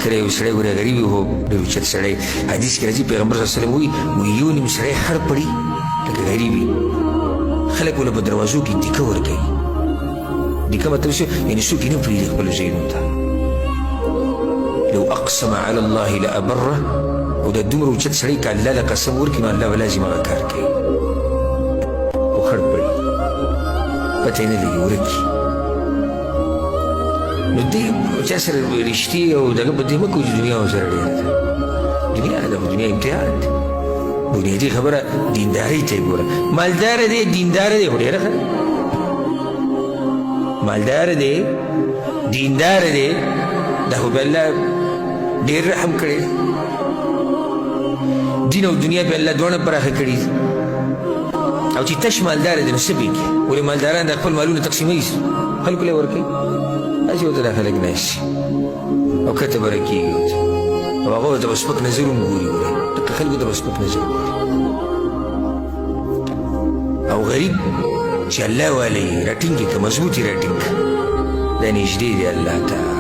کله یو سړی ګوره غریب وي خو ډېر اوچت سړی حدیث کې راځي پیغمبر صلی الله علیه وسلم وایي یو نیم سړی خړ پړي لکه غریب وي خلک له په دروازو کې دیکه ورکوي دیکه مطلب څه یعنې څوک یې نه پرېږدي خپلو ځایونو ته لو اقسم على الله لابره او دا دومره اوچت سړی که الله له قسم ورکړي نو الله به لازم هغه کار کوي خو خړ پړي پته یې نه لګي ورک نو دې چا سره رښتې او دغه په دې مه کوو چې دنیا ورسره ډېره ده دنیا ده خو دنیا امتحان دی بنیادي خبره دیندارۍ ته یې ګوره مالداره دی دینداره دی خو ډېره ښه مالداره دی دینداره دی دا خو به الله ډېر رحم کړی دین او دنیا په الله دواړه پراخه کړي او چې تش مالداره دی نو څه پرېږدي ولې مالداران د خپل مالونه تقسیموي خلکو له یې ورکوي هسې ورته دا خلک ناست او کته به راکېږي او هغه ورته به سپک نظر هم ګوري ګورې دغه خلکو ته به سپک نظر ګوري او غریب چې الله والی راټینګ کړي که مضبوط یې راټینګ کړه دا نږدې دی الله ته